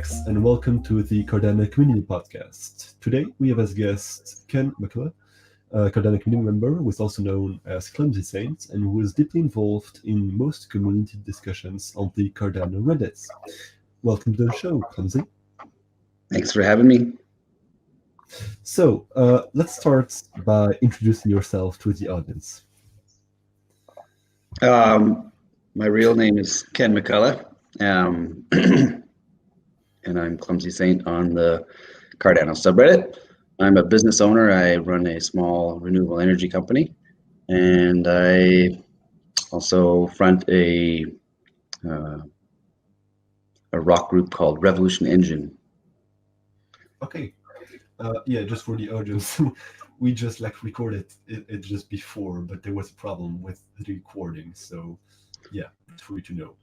Max, and welcome to the Cardano Community Podcast. Today, we have as guest Ken McCullough, a Cardano community member who is also known as Clumsy Saint, and who is deeply involved in most community discussions on the Cardano Reddits. Welcome to the show, Clumsy. Thanks for having me. So, let's start by introducing yourself to the audience. My real name is Ken McCullough, and I'm Clumsy Saint on the Cardano subreddit. I'm a business owner. I run a small renewable energy company, and I also front a rock group called Revolution Engine. Okay. Yeah, just for the audience, we just recorded it just before, but there was a problem with the recording, so yeah, for you to know.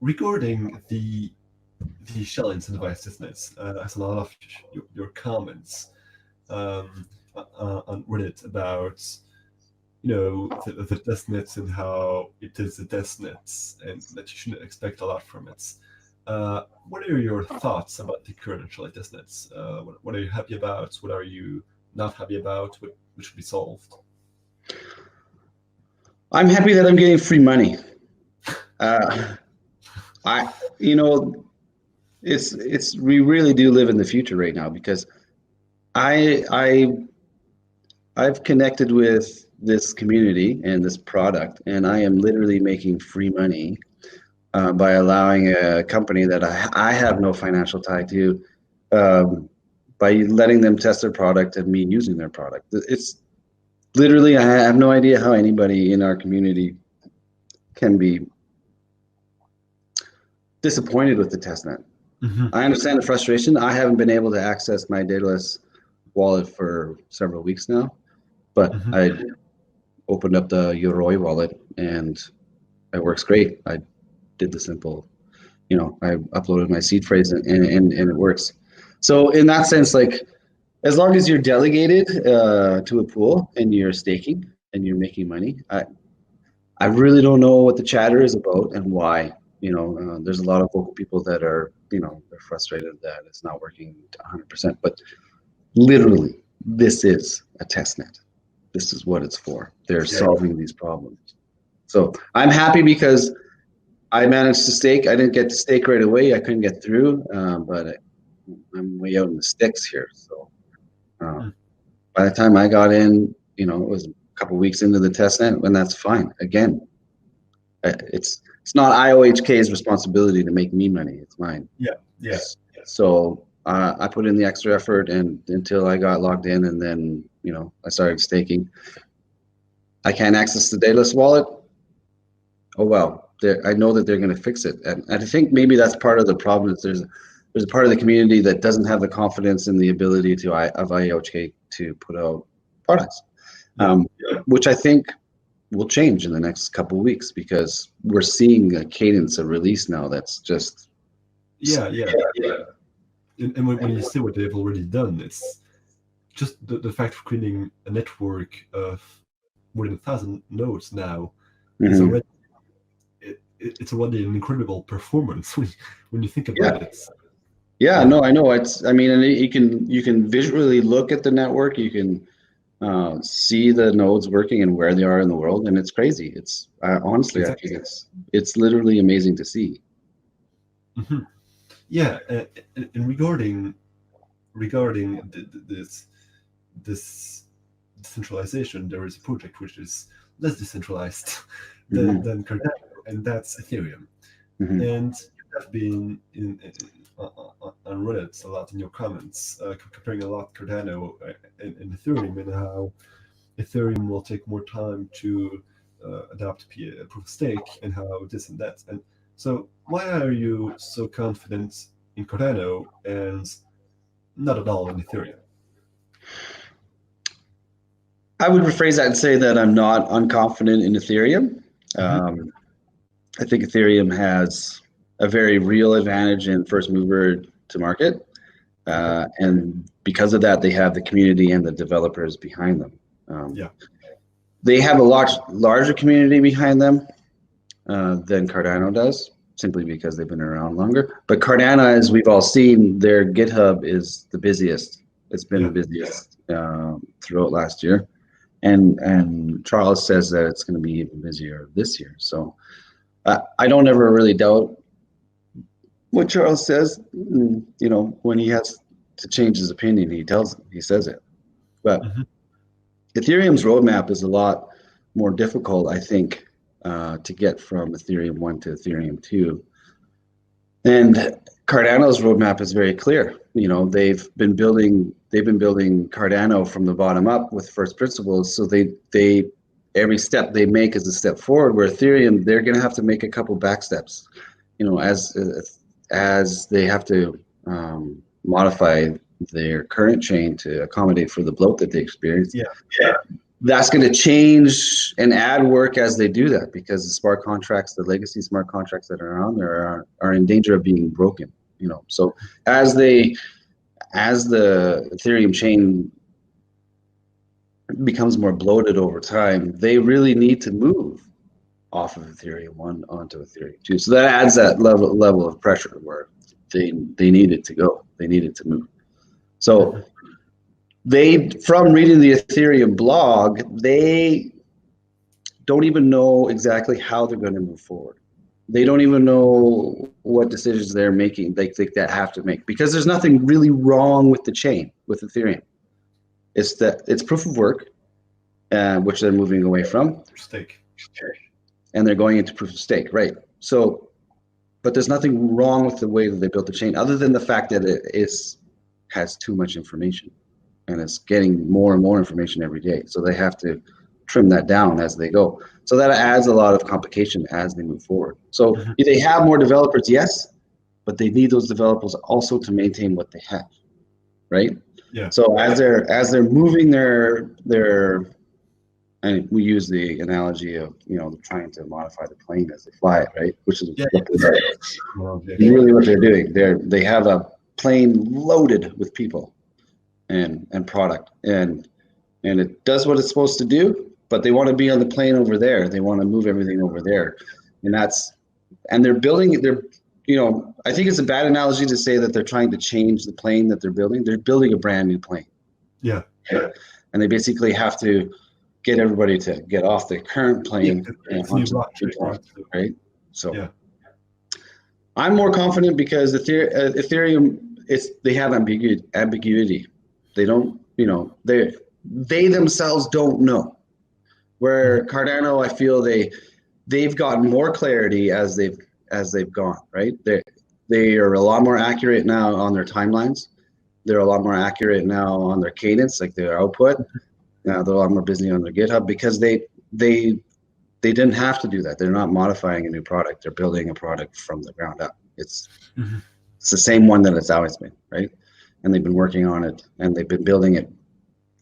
Regarding the shell incentivized testnets, I saw a lot of your comments on Reddit about the testnets and how it is a testnet and that you shouldn't expect a lot from it. What are your thoughts about the current shell testnets? What are you happy about? What are you not happy about? What should be solved? I'm happy that I'm getting free money. We really do live in the future right now, because I've connected with this community and this product, and I am literally making free money by allowing a company that I have no financial tie to, by letting them test their product and me using their product. It's literally, I have no idea how anybody in our community can be disappointed with the testnet. Mm-hmm. I understand the frustration. I haven't been able to access my Daedalus wallet for several weeks now, but mm-hmm. I opened up the Yoroi wallet and it works great. I did the simple, I uploaded my seed phrase and it works. So in that sense, as long as you're delegated to a pool and you're staking and you're making money, I really don't know what the chatter is about and why. There's a lot of vocal people that are, they're frustrated that it's not working 100%, but literally this is a testnet. This is what it's for. They're solving these problems. So I'm happy because I managed to stake. I didn't get to stake right away. I couldn't get through, but I'm way out in the sticks here. So by the time I got in, it was a couple of weeks into the testnet, and that's fine. Again, it's not IOHK's responsibility to make me money. It's mine. Yeah. So I put in the extra effort, and until I got logged in, and then I started staking. I can't access the Daedalus wallet. Oh well, I know that they're going to fix it, and I think maybe that's part of the problem. Is there's a part of the community that doesn't have the confidence in the ability of IOHK to put out products, which I think will change in the next couple of weeks, because we're seeing a cadence of release now that's just yeah. And when you see what they've already done, it's just the fact of creating a network of more than 1,000 nodes now is already it's already an incredible performance when you think about it. Yeah, no, I know. And you can visually look at the network. You can see the nodes working and where they are in the world, and it's crazy. It's honestly, exactly. I think it's literally amazing to see. Mm-hmm. Yeah, and regarding this decentralization, there is a project which is less decentralized than Cardano, and that's Ethereum. Mm-hmm. And you have been on Reddit a lot in your comments, comparing a lot Cardano and Ethereum, and how Ethereum will take more time to adopt a proof of stake, and how this and that. And so why are you so confident in Cardano and not at all in Ethereum? I would rephrase that and say that I'm not unconfident in Ethereum. I think Ethereum has a very real advantage in first mover to market. And because of that, they have the community and the developers behind them. They have a larger community behind them than Cardano does. simply because they've been around longer. But Cardano, as we've all seen, their GitHub is the busiest. It's been the busiest throughout last year, and Charles says that it's going to be even busier this year. So I don't ever really doubt what Charles says. You know, when he has to change his opinion, he says it. But Ethereum's roadmap is a lot more difficult, I think, to get from Ethereum 1 to Ethereum 2. And Cardano's roadmap is very clear. You know, they've been building Cardano from the bottom up with first principles. So they every step they make is a step forward. Where Ethereum, they're going to have to make a couple back steps. You know, as they have to modify their current chain to accommodate for the bloat that they experience. That's going to change and add work as they do that, because the smart contracts, the legacy smart contracts that are on there are in danger of being broken. You know, so as the Ethereum chain becomes more bloated over time, they really need to move off of Ethereum 1 onto Ethereum 2. So that adds that level of pressure where they need it to go. They need it to move. So from reading the Ethereum blog, they don't even know exactly how they're going to move forward. They don't even know what decisions they're making. They think that have to make, because there's nothing really wrong with the chain, with Ethereum. It's proof of work, which they're moving away from. Stake. And they're going into proof of stake, right? So, but there's nothing wrong with the way that they built the chain, other than the fact that it has too much information, and it's getting more and more information every day. So they have to trim that down as they go. So that adds a lot of complication as they move forward. So they have more developers, yes, but they need those developers also to maintain what they have, right? Yeah. So as they're moving their and we use the analogy of, you know, trying to modify the plane as they fly it, right? Which is really what they're doing. They have a plane loaded with people and product, and it does what it's supposed to do, but they want to be on the plane over there. They want to move everything over there, and they're building. You know, I think it's a bad analogy to say that they're trying to change the plane that they're building. They're building a brand new plane. Yeah. And they basically have to get everybody to get off the current plane and onto the plane, right? So I'm more confident because Ethereum, they have ambiguity. They don't, you know, they themselves don't know. Where Cardano, I feel they've gotten more clarity as they've gone, right? They are a lot more accurate now on their timelines. They're a lot more accurate now on their cadence, like their output. Now they're a lot more busy on their GitHub because they didn't have to do that. They're not modifying a new product. They're building a product from the ground up. It's the same one that it's always been, right? And they've been working on it, and they've been building it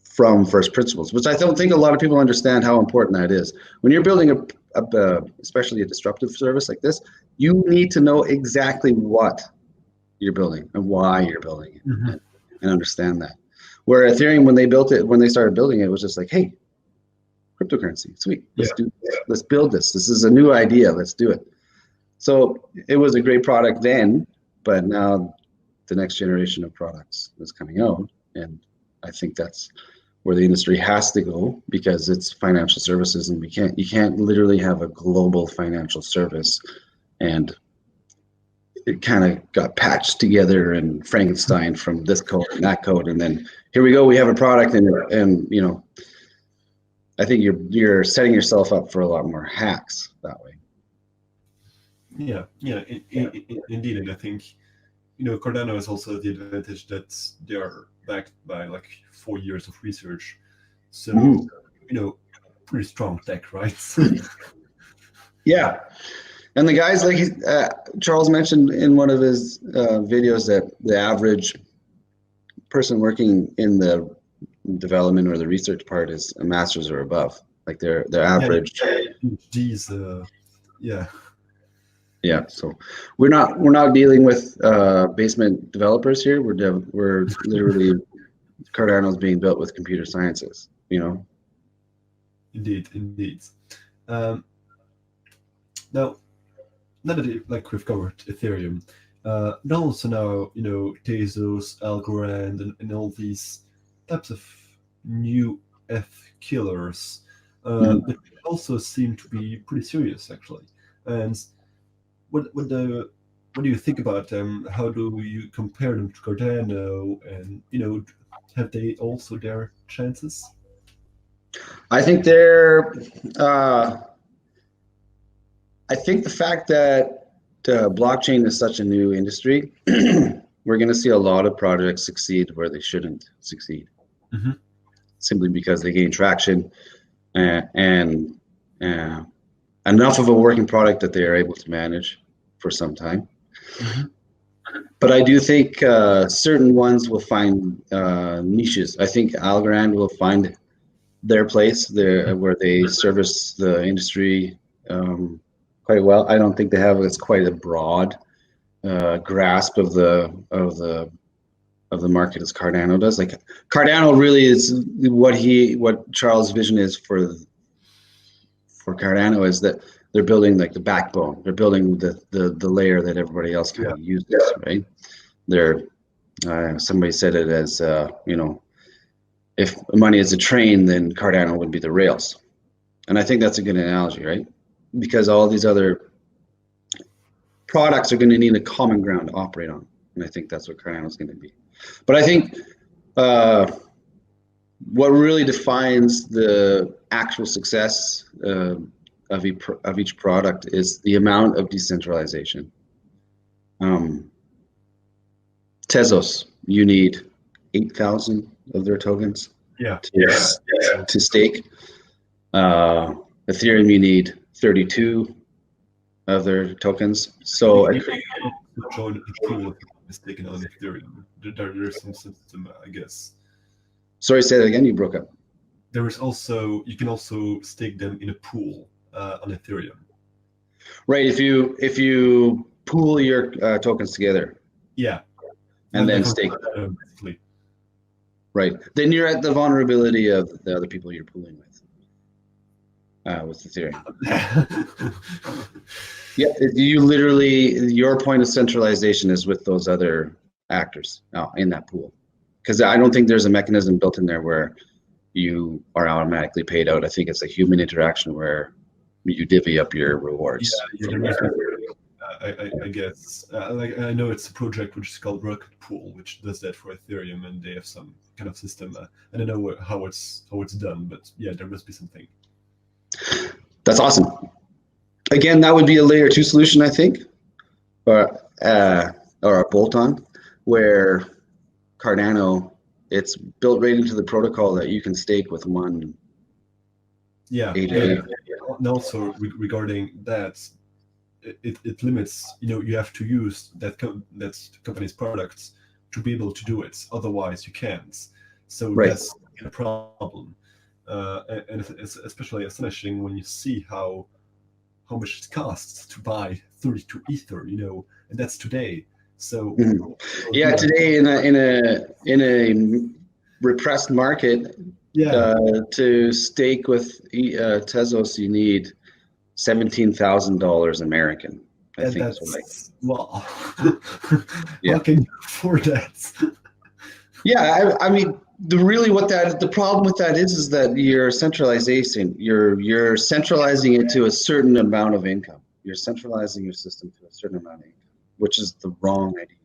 from first principles, which I don't think a lot of people understand how important that is. When you're building especially a disruptive service like this, you need to know exactly what you're building and why you're building it, and understand that. Where Ethereum, when they started building it, it was just like, hey, cryptocurrency, sweet, let's build this. This is a new idea, let's do it. So it was a great product then, but now the next generation of products is coming out, and I think that's where the industry has to go, because it's financial services, and you can't literally have a global financial service, and it kind of got patched together and Frankenstein from this code and that code, and then here we go, we have a product, and you know, I think you're setting yourself up for a lot more hacks that way. Yeah, indeed, and I think, you know, Cardano has also the advantage that they are backed by like 4 years of research, so you know, pretty strong tech, right? Yeah. And the guys, like Charles mentioned in one of his videos, that the average person working in the development or the research part is a master's or above. Like their average. Yeah. So we're not dealing with basement developers here. We're literally Cardano's being built with computer sciences. You know. Indeed. Now, now that like we've covered Ethereum, and also now Tezos, Algorand, and all these types of new F killers that also seem to be pretty serious actually. And what do you think about them? How do you compare them to Cardano? And have they also their chances? I think they're. I think the fact that blockchain is such a new industry, we're going to see a lot of projects succeed where they shouldn't succeed, simply because they gain traction and enough of a working product that they are able to manage for some time. But I do think certain ones will find niches. I think Algorand will find their place there where they service the industry quite well. I don't think they have quite a broad grasp of the market as Cardano does. Like Cardano really is what Charles' vision is for Cardano is that they're building like the backbone. They're building the layer that everybody else kind of uses, right? They're somebody said it as if money is a train, then Cardano would be the rails. And I think that's a good analogy, right? Because all these other products are going to need a common ground to operate on. And I think that's what Cardano is going to be. But I think what really defines the actual success of each product is the amount of decentralization. Tezos, you need 8,000 of their tokens to stake. Ethereum, you need 32 of their tokens. So join a pool is taken on Ethereum. There's some system, I guess. Sorry, say that again. You broke up. You can also stake them in a pool on Ethereum. Right. If you pool your tokens together. Yeah. And then stake. Basically. Right. Then you're at the vulnerability of the other people you're pooling with Ethereum. Yeah. You literally, your point of centralization is with those other actors in that pool. Because I don't think there's a mechanism built in there where you are automatically paid out. I think it's a human interaction where you divvy up your rewards. I guess. Like I know it's a project which is called Rocket Pool, which does that for Ethereum, and they have some kind of system. I don't know how it's done, but yeah, there must be something. That's awesome. Again, that would be a layer 2 solution, I think, or a bolt-on, where Cardano, it's built right into the protocol that you can stake with one. Yeah. And also regarding that, it limits. You have to use that company's products to be able to do it. Otherwise, you can't. So that's a problem. And it's especially astonishing when you see how much it costs to buy 32 Ether. And that's today. So today in a repressed market, to stake with Tezos, you need $17,000 American. I think that's wow. How can you afford that? Yeah, I mean, the problem with that is that you're centralization. You're centralizing it to a certain amount of income. You're centralizing your system to a certain amount of income, which is the wrong idea.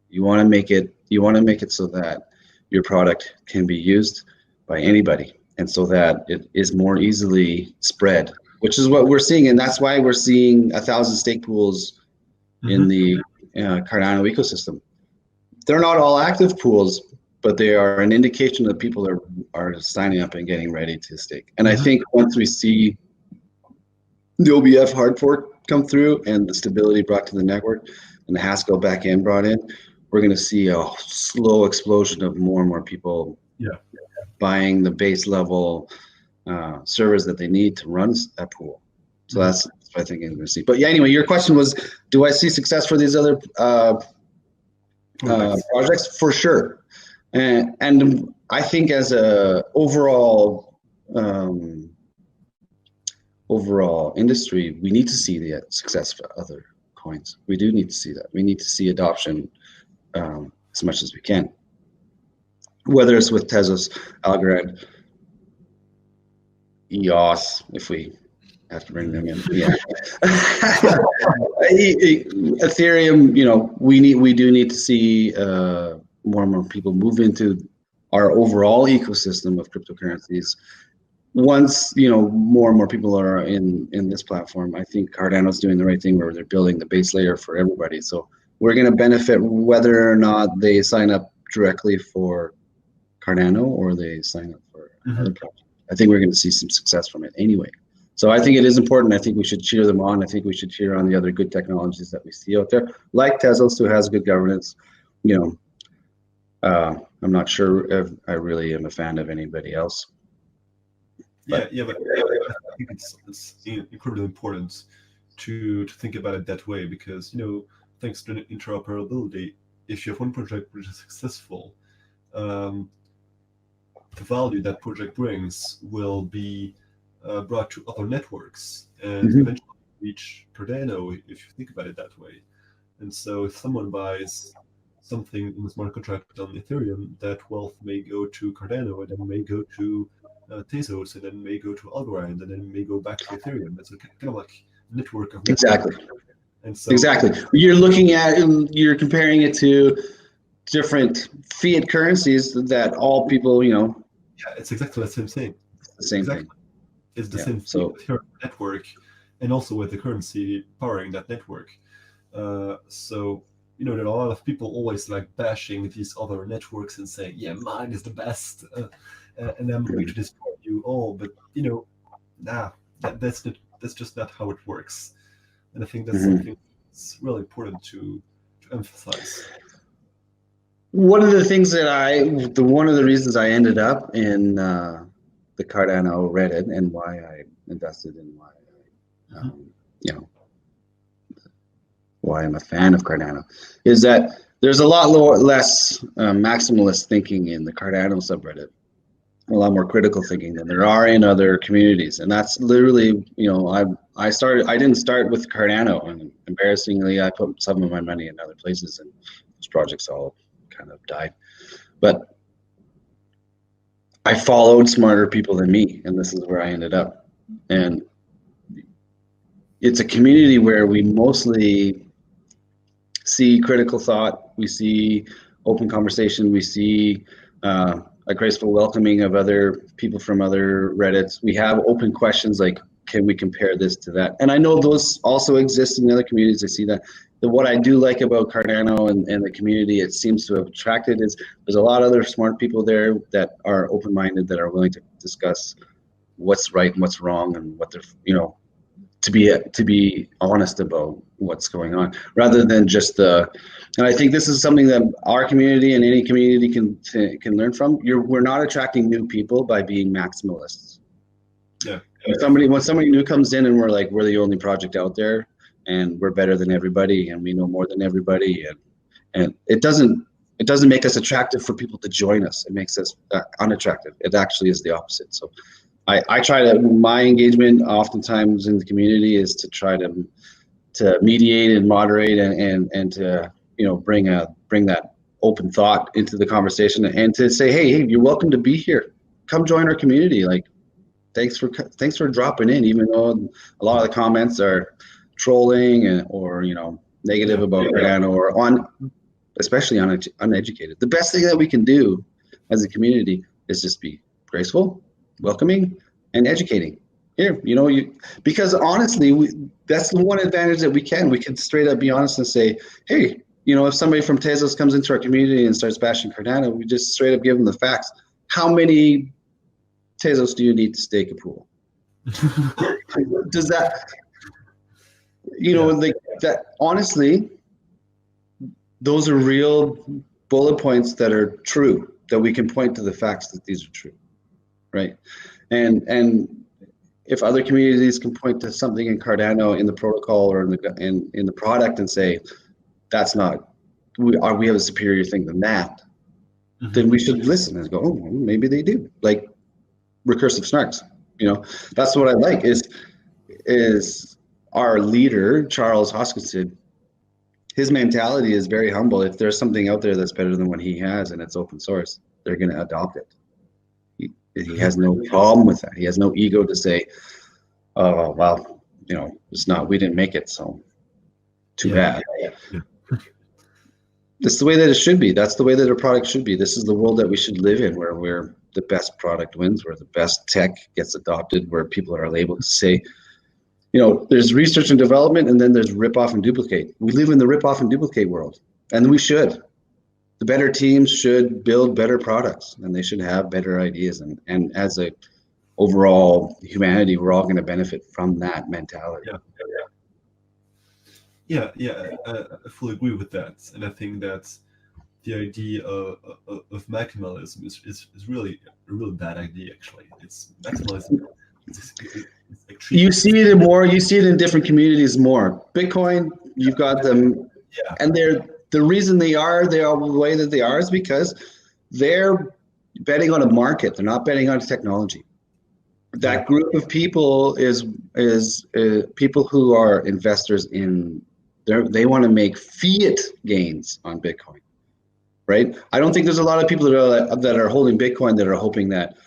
You want to make it so that your product can be used by anybody, and so that it is more easily spread, which is what we're seeing, and that's why we're seeing 1,000 stake pools in the Cardano ecosystem. They're not all active pools, but they are an indication that people are signing up and getting ready to stake. And I think once we see the OBF hard fork come through and the stability brought to the network and the Haskell backend brought in, we're going to see a slow explosion of more and more people buying the base level servers that they need to run that pool. So that's what I think I'm going to see. But yeah, anyway, your question was, do I see success for these other projects? For sure. And I think as a overall industry, we need to see the success for other coins. We do need to see that. We need to see adoption as much as we can. Whether it's with Tezos, Algorand, EOS, if we have to bring them in, yeah. Ethereum, we do need to see more and more people move into our overall ecosystem of cryptocurrencies. Once more and more people are in this platform, I think Cardano's doing the right thing where they're building the base layer for everybody. So we're going to benefit whether or not they sign up directly for Cardano or they sign up for another project. I think we're going to see some success from it anyway. So I think it is important. I think we should cheer them on. I think we should cheer on the other good technologies that we see out there, like Tezos, who has good governance. I'm not sure if I really am a fan of anybody else. But I think it's incredibly important to think about it that way, because thanks to interoperability, if you have one project which is successful, the value that project brings will be brought to other networks and eventually reach Cardano, if you think about it that way. And so if someone buys something in the smart contract on Ethereum, that wealth may go to Cardano, and then may go to Tezos, and then may go to Algorand, and then may go back to Ethereum. It's kind of like a network of networks. Exactly. And so exactly. You're comparing it to different fiat currencies that all people, Yeah, it's exactly the same thing. The same thing. It's the same thing with your network, and also with the currency powering that network. So there are a lot of people always like bashing these other networks and saying, yeah, mine is the best, and I'm going to destroy you all. But that's just not how it works. And I think that's something that's really important to emphasize. One of the things one of the reasons I ended up in the Cardano Reddit, and why I invested in why I'm a fan of Cardano, is that there's a lot less maximalist thinking in the Cardano subreddit, a lot more critical thinking than there are in other communities. And that's literally, I didn't start with Cardano, and embarrassingly, I put some of my money in other places, and those projects all kind of died. But I followed smarter people than me, and this is where I ended up. And it's a community where we mostly see critical thought, we see open conversation, we see a graceful welcoming of other people from other Reddits. We have open questions like, can we compare this to that? And I know those also exist in other communities. I see that. What I do like about Cardano and the community it seems to have attracted is there's a lot of other smart people there that are open-minded, that are willing to discuss what's right and what's wrong, and what they're, to be honest about what's going on, rather than just and I think this is something that our community and any community can learn from. We're not attracting new people by being maximalists. Yeah. When somebody new comes in and we're like, we're the only project out there, and we're better than everybody, and we know more than everybody, and it doesn't make us attractive for people to join us. It makes us unattractive. It actually is the opposite. So I try to, my engagement oftentimes in the community is to try to mediate and moderate and to bring that open thought into the conversation, and to say, hey, you're welcome to be here. Come join our community. Like, thanks for dropping in, even though a lot of the comments are trolling or negative about Cardano, or especially uneducated. The best thing that we can do as a community is just be graceful, welcoming, and educating. Here, because honestly, that's the one advantage that we can straight up be honest and say, hey, if somebody from Tezos comes into our community and starts bashing Cardano, we just straight up give them the facts. How many Tezos do you need to stake a pool? Does that, like that? Honestly, those are real bullet points that are true, that we can point to the facts that these are true, right? And if other communities can point to something in Cardano, in the protocol, or in the product, and say that's not, we have a superior thing than that, then we should listen and go, oh, maybe they do. Like recursive snarks, that's what I like is our leader, Charles Hoskinson, his mentality is very humble. If there's something out there that's better than what he has and it's open source, they're going to adopt it. He has no problem with that. He has no ego to say, oh, well, it's not, we didn't make it, so too bad. Yeah. That's the way that it should be. That's the way that a product should be. This is the world that we should live in, where the best product wins, where the best tech gets adopted, where people are able to say, there's research and development, and then there's rip off and duplicate. We live in the rip off and duplicate world, and we should. The better teams should build better products, and they should have better ideas. And as a overall humanity, we're all going to benefit from that mentality. Yeah, I fully agree with that, and I think that the idea of maximalism is really a really bad idea. Actually, it's maximalism. You see it more. You see it in different communities more. Bitcoin, you've got them, and the reason they are the way that they are is because they're betting on a market. They're not betting on technology. That group of people is people who are investors in. They want to make fiat gains on Bitcoin, right? I don't think there's a lot of people that are holding Bitcoin that are hoping that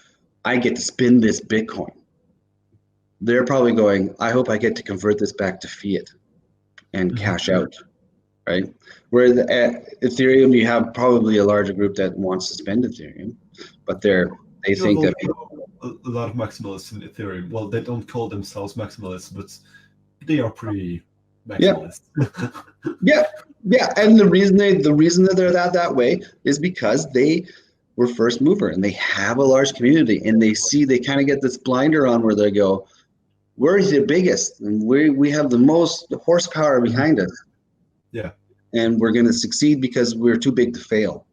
I get to spin this Bitcoin. They're probably going, I hope I get to convert this back to fiat and cash out, right? Whereas at Ethereum, you have probably a larger group that wants to spend Ethereum, but they think that a lot of maximalists in Ethereum. Well, they don't call themselves maximalists, but they are pretty maximalist. Yeah, and the reason that they're that way is because they were first mover and they have a large community, and they kind of get this blinder on where they go, we're the biggest and we have the most horsepower behind us. Yeah. And we're going to succeed because we're too big to fail.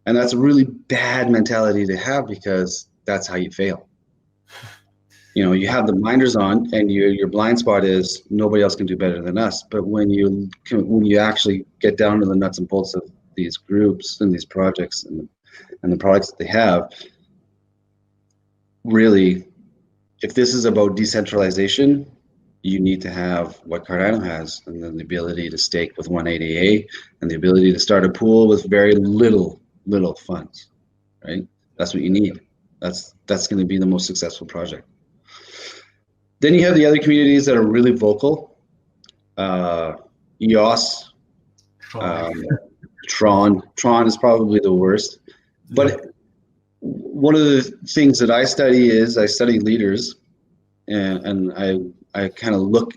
And that's a really bad mentality to have, because that's how you fail. You have the blinders on, and your blind spot is nobody else can do better than us. But when you actually get down to the nuts and bolts of these groups and these projects and the products that they have, really, if this is about decentralization, you need to have what Cardano has, and then the ability to stake with 180A and the ability to start a pool with very little funds, right? That's what you need. That's going to be the most successful project. Then you have the other communities that are really vocal. EOS, Tron is probably the worst. But one of the things that I study is I study leaders, and I kind of look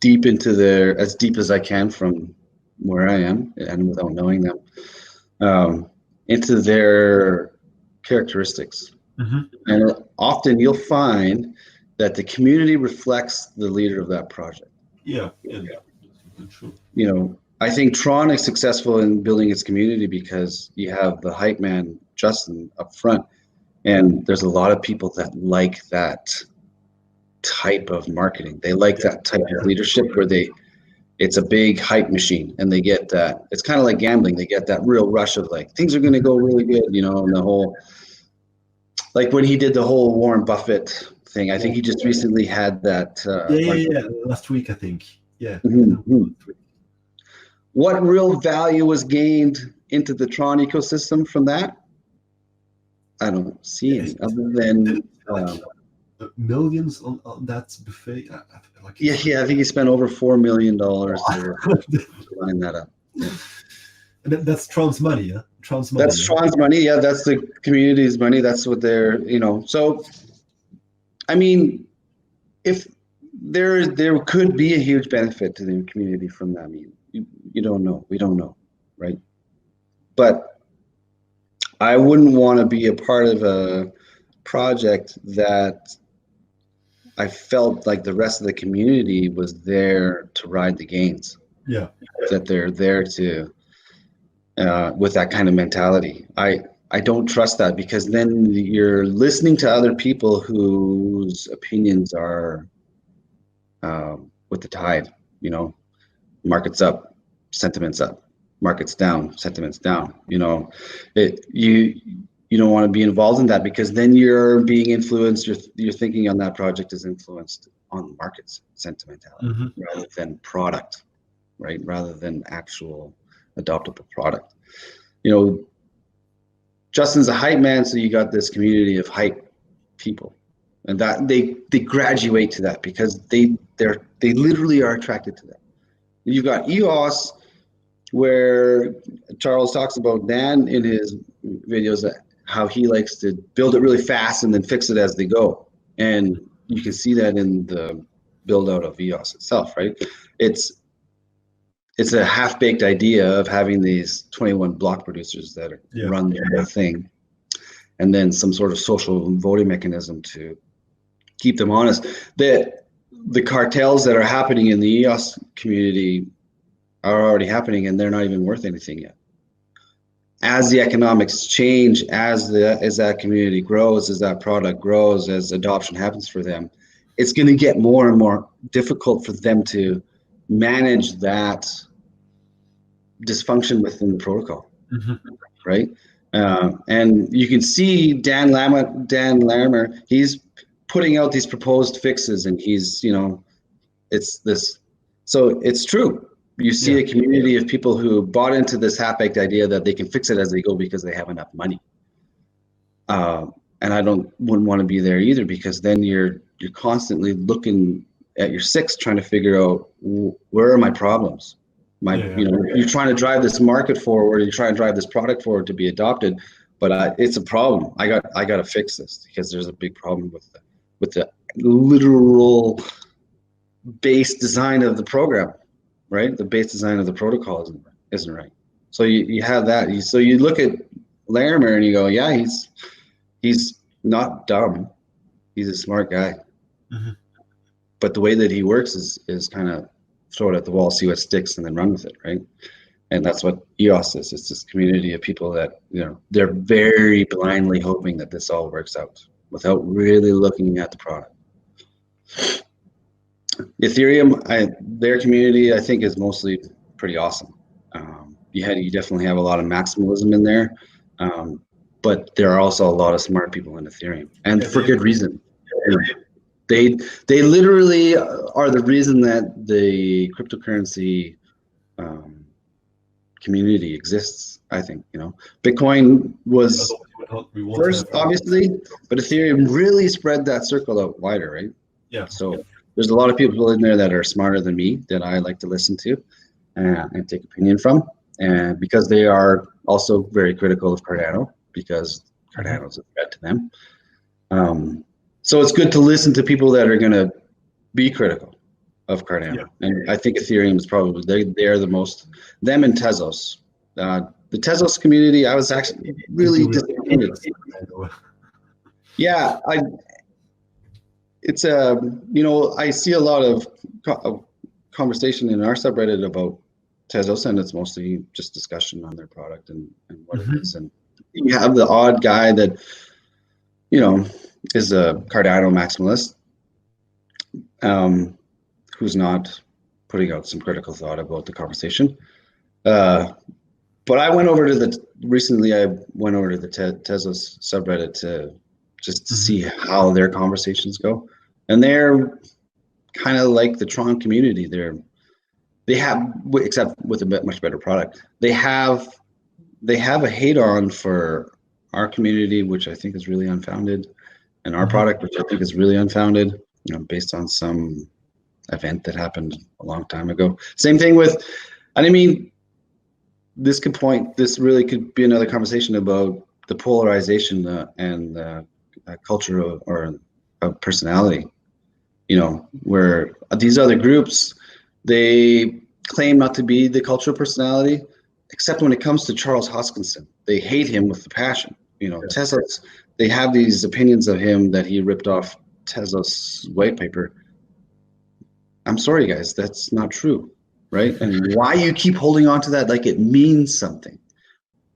deep into as deep as I can from where I am and without knowing them, into their characteristics. And often you'll find that the community reflects the leader of that project. Yeah, true. I think Tron is successful in building its community because you have the hype man, Justin, up front. And there's a lot of people that like that type of marketing. They like that type of leadership where it's a big hype machine, and they get that. It's kind of like gambling. They get that real rush of like, things are going to go really good, and the whole, like when he did the whole Warren Buffett thing, I think he just recently had that. Last week, I think. Yeah. What real value was gained into the Tron ecosystem from that? I don't see any, other than millions on that buffet. I think he spent over $4 million to line that up. Yeah. And that's Tron's money, yeah. Tron's money. Yeah, that's the community's money. That's what they're, So, I mean, if there could be a huge benefit to the community from that. I mean, you don't know. We don't know, right? But I wouldn't want to be a part of a project that I felt like the rest of the community was there to ride the gains. Yeah. That they're there to, with that kind of mentality. I don't trust that, because then you're listening to other people whose opinions are with the tide, market's up, sentiment's up, market's down, sentiment's down. You don't want to be involved in that, because then you're being influenced. Your thinking on that project is influenced on the market's sentimentality rather than product. right? Rather than actual adoptable product. You know, Justin's a hype man, so you got this community of hype people, and that they graduate to that because they literally are attracted to that. You've got EOS, where Charles talks about Dan in his videos, how he likes to build it really fast and then fix it as they go, and you can see that in the build out of EOS itself, right? It's a half-baked idea of having these 21 block producers that run the whole thing, and then some sort of social voting mechanism to keep them honest. The cartels that are happening in the EOS community are already happening, and they're not even worth anything yet. As the economics change, as that community grows, as that product grows, as adoption happens for them, it's going to get more and more difficult for them to manage that dysfunction within the protocol, right? And you can see Dan Larimer, he's putting out these proposed fixes, and he's, you know, it's this. So it's true. You see a community of people who bought into this half-baked idea that they can fix it as they go because they have enough money. And I wouldn't want to be there either, because then you're constantly looking at your six, trying to figure out where are my problems. You know, you're trying to drive this market forward, you're trying to drive this product forward to be adopted, but it's a problem. I got to fix this because there's a big problem with the literal base design of the program. Right, the base design of the protocol isn't right. So you have that. So you look at Larimer and you go, yeah, he's not dumb. He's a smart guy. But the way that he works is kind of throw it at the wall, see what sticks, and then run with it, right? And that's what EOS is. It's this community of people that, you know, they're very blindly hoping that this all works out without really looking at the product. Ethereum, their community, I think, is mostly pretty awesome. You definitely have a lot of maximalism in there, but there are also a lot of smart people in Ethereum, and for good reason. They literally are the reason that the cryptocurrency community exists. I think, you know, Bitcoin was first, obviously, but Ethereum really spread that circle out wider, right? Yeah. So there's a lot of people in there that are smarter than me that I like to listen to and take opinion from, and because they are also very critical of Cardano, because Cardano is a threat to them. So it's good to listen to people that are going to be critical of Cardano, and I think Ethereum is probably they are the most, them and Tezos. The Tezos community, I was actually really disappointed. Yeah, it's you know, I see a lot of conversation in our subreddit about Tezos, and it's mostly just discussion on their product and what it is. And you have the odd guy that, you know, is a Cardano maximalist, who's not putting out some critical thought about the conversation. But I went over to the Tezos subreddit to just see how their conversations go, and they're kind of like the Tron community. They have, except with a much better product. They have a hate on for our community, which I think is really unfounded, and our product, which I think is really unfounded, you know, based on some event that happened a long time ago. Same thing with, and I mean, this really could be another conversation about the polarization and culture or personality, you know, where these other groups, they claim not to be the cultural personality, except when it comes to Charles Hoskinson. They hate him with the passion. You know, Tezos, they have these opinions of him that he ripped off Tezos white paper. I'm sorry, guys, that's not true, right? And why you keep holding on to that like it means something?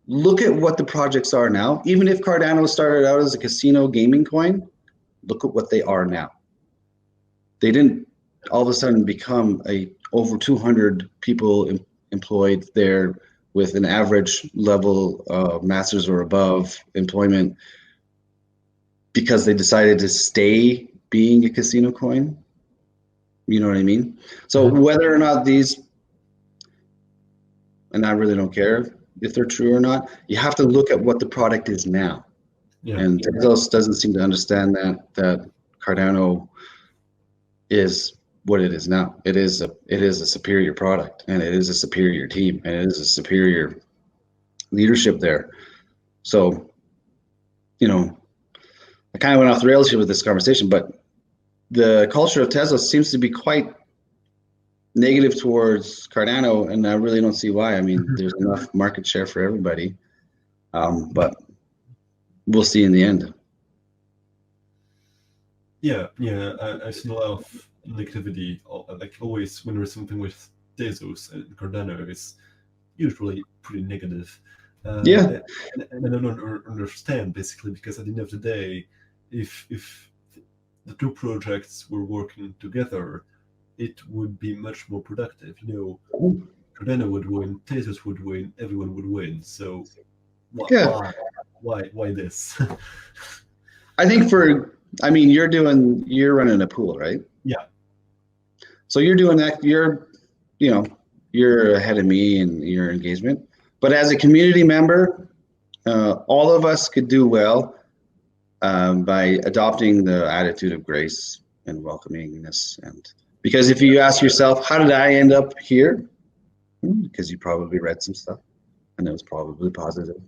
Look at what the projects are now. Even if Cardano started out as a casino gaming coin, look at what they are now. They didn't all of a sudden become over 200 people employed there with an average level of master's or above employment because they decided to stay being a casino coin. You know what I mean? So whether or not these and I really don't care if they're true or not. You have to look at what the product is now. Yeah. And Tezos doesn't seem to understand that Cardano is what it is now. It is a superior product, and it is a superior team, and it is a superior leadership there. So, I kind of went off the rails here with this conversation, but the culture of Tezos seems to be quite negative towards Cardano, and I really don't see why. I mean, there's enough market share for everybody, but we'll see in the end. Yeah, I've seen a lot of negativity. Like always, when there's something with Tezos and Cardano, it's usually pretty negative. Yeah, and I don't understand, basically, because at the end of the day, if the two projects were working together, it would be much more productive. Cardano would win, Tezos would win, everyone would win. So why this? I think you're running a pool, right? Yeah. So you're doing that. You're ahead of me in your engagement. But as a community member, all of us could do well by adopting the attitude of grace and welcomingness. And because if you ask yourself, how did I end up here? Because you probably read some stuff, and it was probably positive,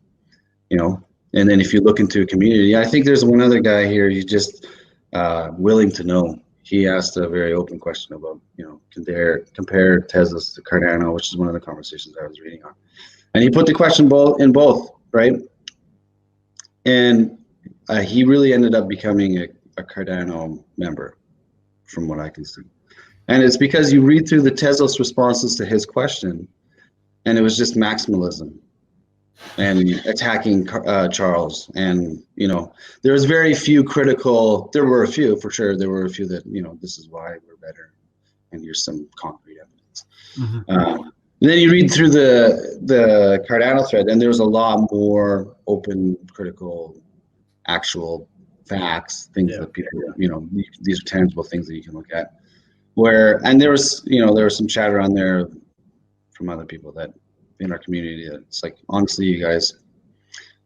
And then if you look into a community, I think there's one other guy here. He's just willing to know. He asked a very open question about, compare Tezos to Cardano, which is one of the conversations I was reading on. And he put the question in both, right? And he really ended up becoming a Cardano member, from what I can see. And it's because you read through the Tezos responses to his question, and it was just maximalism and attacking Charles. And, there was very few critical, there were a few for sure. There were a few that, this is why we're better. And here's some concrete evidence. Mm-hmm. And then you read through the Cardano thread, and there's a lot more open, critical, actual facts, things that people, these are tangible things that you can look at. And there was some chatter on there from other people that in our community. It's like, honestly, you guys,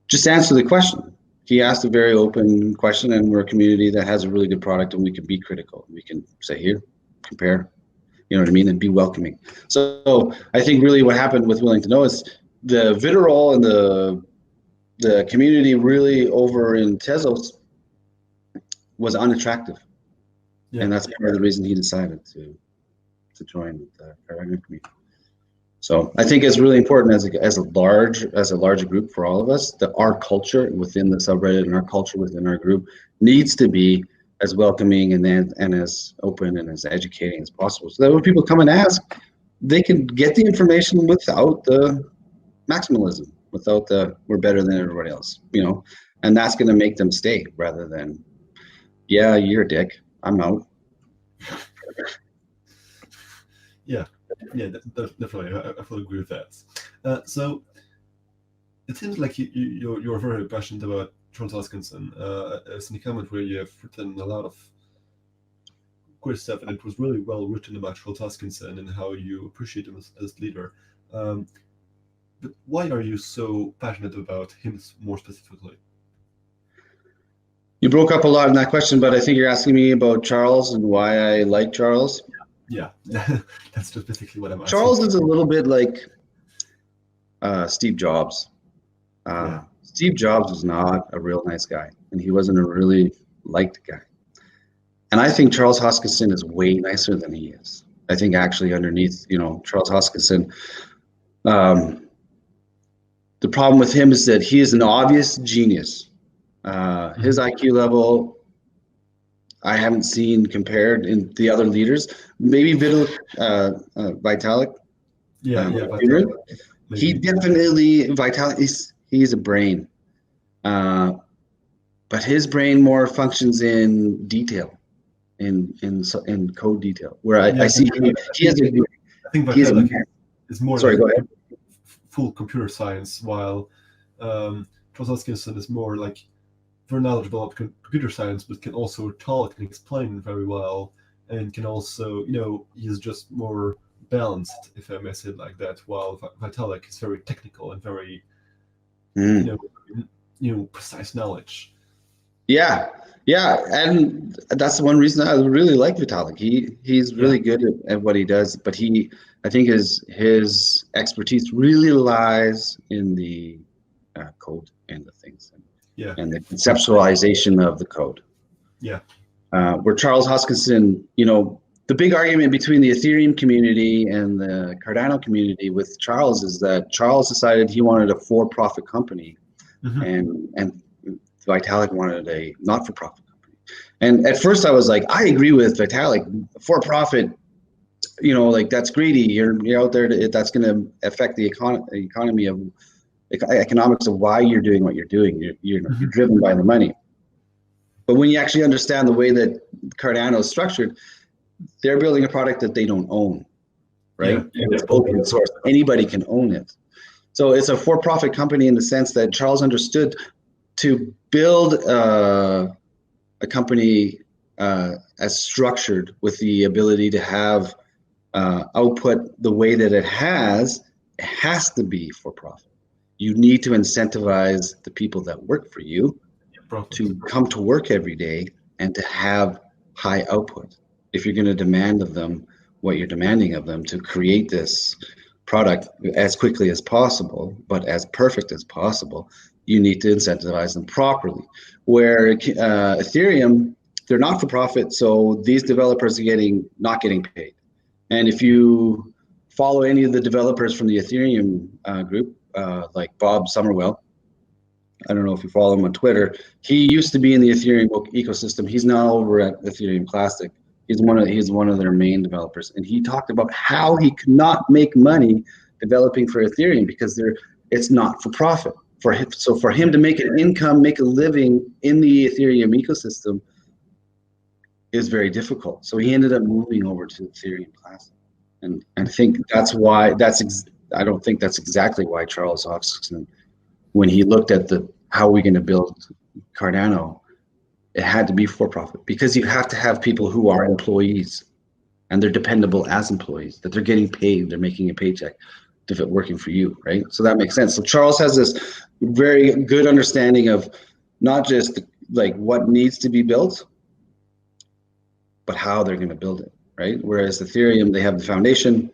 just answer the question. He asked a very open question, and we're a community that has a really good product, and we can be critical. We can say, here, compare. You know what I mean? And be welcoming. So I think really what happened with Willing to Know is the vitriol and the community really over in Tezos was unattractive. Yeah. And that's part of the reason he decided to join the Cardano community. So I think it's really important as a larger group for all of us, that our culture within the subreddit and our culture within our group needs to be as welcoming and as open and as educating as possible, so that when people come and ask, they can get the information without the maximalism, without the we're better than everybody else, and that's going to make them stay rather than, yeah, you're a dick, I'm out. Yeah, definitely. I fully agree with that. So it seems like you're very passionate about Charles Hoskinson. As in the comment where you have written a lot of great stuff, and it was really well written about Charles Hoskinson and how you appreciate him as leader. But why are you so passionate about him more specifically? You broke up a lot in that question, but I think you're asking me about Charles and why I like Charles. Yeah, that's just basically what I'm asking. Charles is a little bit like Steve Jobs. Steve Jobs was not a real nice guy, and he wasn't a really liked guy. And I think Charles Hoskinson is way nicer than he is. I think actually underneath, Charles Hoskinson, the problem with him is that he is an obvious genius. His IQ level, I haven't seen compared in the other leaders. Maybe Vitalik. Vitalik. He definitely, Vitalik, he's a brain. But his brain more functions in detail, in code detail. Where I see he has a. I think Vitalik is more. Sorry, go ahead. Full computer science, while Charles Hoskinson is more like very knowledgeable about computer science, but can also talk and explain very well, and can also, he's just more balanced, if I may say it like that, while Vitalik is very technical and very, precise knowledge. Yeah, and that's one reason I really like Vitalik. He's really good at what he does, but I think his expertise really lies in the code and the things, and the conceptualization of the code. Yeah. Where Charles Hoskinson, the big argument between the Ethereum community and the Cardano community with Charles is that Charles decided he wanted a for-profit company, and Vitalik wanted a not-for-profit company. And at first I was like, I agree with Vitalik. For-profit, that's greedy. You're out there. That's going to affect the economy of economics of why you're doing what you're doing. You're driven by the money. But when you actually understand the way that Cardano is structured, they're building a product that they don't own, right? Yeah. It's open source. Anybody can own it. So it's a for-profit company in the sense that Charles understood to build a company as structured with the ability to have output the way that it has to be for profit. You need to incentivize the people that work for you to come to work every day and to have high output. If you're going to demand of them what you're demanding of them to create this product as quickly as possible, but as perfect as possible, you need to incentivize them properly. Where Ethereum, they're not for profit, so these developers are not getting paid. And if you follow any of the developers from the Ethereum group, like Bob Summerwell, I don't know if you follow him on Twitter. He used to be in the Ethereum ecosystem. He's now over at Ethereum Classic. He's one of their main developers, and he talked about how he could not make money developing for Ethereum because it's not for profit. For him to make an income, make a living in the Ethereum ecosystem is very difficult. So he ended up moving over to Ethereum Classic, and I think that's why. I don't think that's exactly why Charles Hoskinson, when he looked at how we're going to build Cardano, it had to be for profit because you have to have people who are employees and they're dependable as employees, that they're getting paid, they're making a paycheck if it's working for you, right? So that makes sense. So Charles has this very good understanding of not just like what needs to be built, but how they're going to build it, right? Whereas Ethereum, they have the foundation,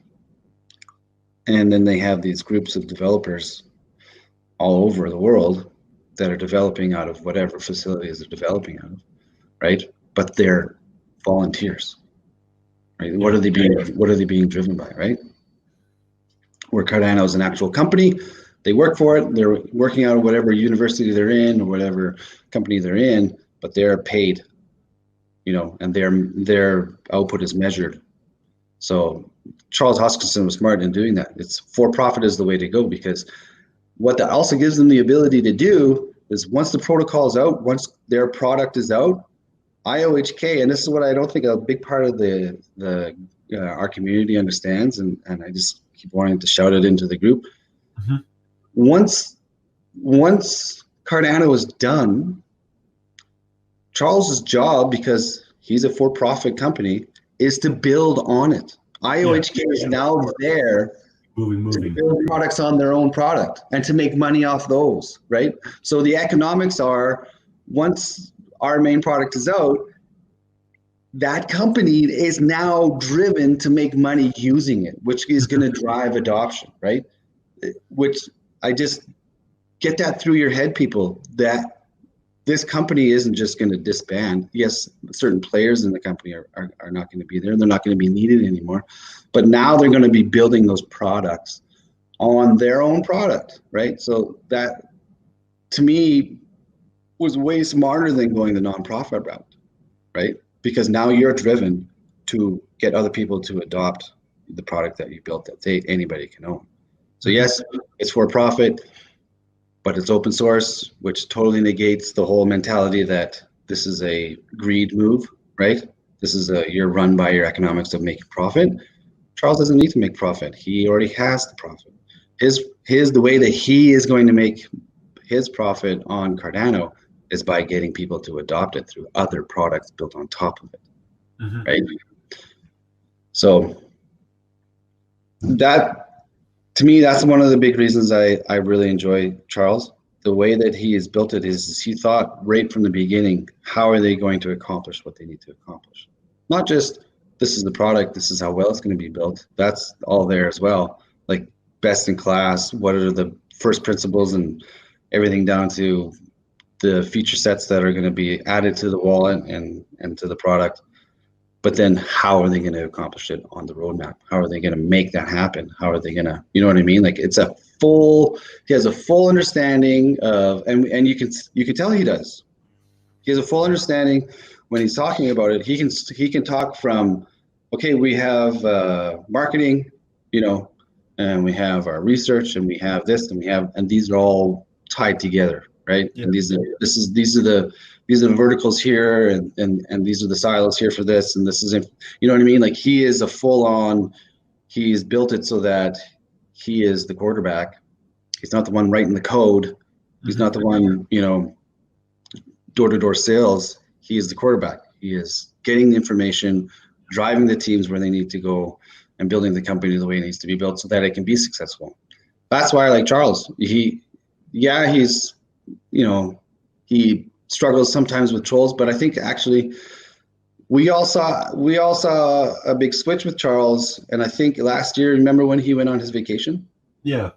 and then they have these groups of developers all over the world that are developing out of whatever facilities they're developing out of, right? But they're volunteers, right? Yeah. What are they being driven by, right? Where Cardano is an actual company, they work for it, they're working out of whatever university they're in or whatever company they're in, but they're paid, and their output is measured. So Charles Hoskinson was smart in doing that. It's for profit is the way to go, because what that also gives them the ability to do is once the protocol is out, once their product is out, IOHK, and this is what I don't think a big part of our community understands, and I just keep wanting to shout it into the group. Mm-hmm. Once Cardano is done, Charles's job, because he's a for-profit company, is to build on it. IOHK is now there to build products on their own product and to make money off those, right? So the economics are, once our main product is out, that company is now driven to make money using it, which is going to drive adoption, right? Which I just get that through your head, people, that this company isn't just going to disband. Yes, certain players in the company are not going to be there. They're not going to be needed anymore. But now they're going to be building those products on their own product, right? So that, to me, was way smarter than going the nonprofit route, right? Because now you're driven to get other people to adopt the product that you built that anybody can own. So yes, it's for profit, but it's open source, which totally negates the whole mentality that this is a greed move, right? This is you're run by your economics of making profit. Charles doesn't need to make profit. He already has the profit. The way that he is going to make his profit on Cardano is by getting people to adopt it through other products built on top of it, right? So That, to me, that's one of the big reasons I really enjoy Charles. The way that he has built it is he thought right from the beginning, how are they going to accomplish what they need to accomplish? Not just this is the product, this is how well it's going to be built. That's all there as well. Like best in class, what are the first principles and everything down to the feature sets that are going to be added to the wallet and to the product. But then how are they going to accomplish it on the roadmap? How are they going to make that happen? How are they going to, you know what I mean? Like he has a full understanding of, and you can tell he does. He has a full understanding when he's talking about it. He can talk from, okay, we have marketing, and we have our research, and we have this, and these are all tied together, right? Yeah. And these are the verticals here, and these are the silos here for this, and this is, you know what I mean? Like he is a he's built it so that he is the quarterback. He's not the one writing the code. He's not the one, door-to-door sales. He is the quarterback. He is getting the information, driving the teams where they need to go, and building the company the way it needs to be built so that it can be successful. That's why I like Charles. He struggles sometimes with trolls, but I think actually we all saw a big switch with Charles. And I think last year, remember when he went on his vacation? Yeah.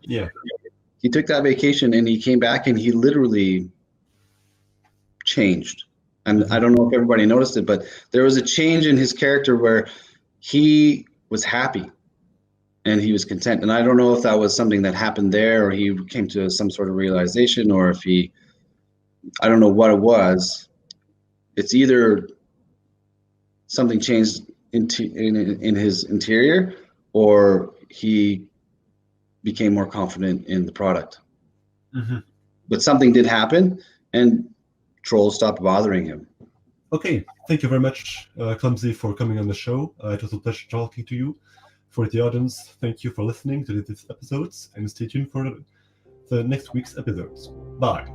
He took that vacation and he came back and he literally changed. And I don't know if everybody noticed it, but there was a change in his character where he was happy and he was content. And I don't know if that was something that happened there, or he came to some sort of realization, or if I don't know what it was. It's either something changed in his interior, or he became more confident in the product. But something did happen, and trolls stopped bothering him. Okay, thank you very much, Clumsy, for coming on the show. It was a pleasure talking to you. For the audience, thank you for listening to these episodes, and stay tuned for the next week's episodes. Bye.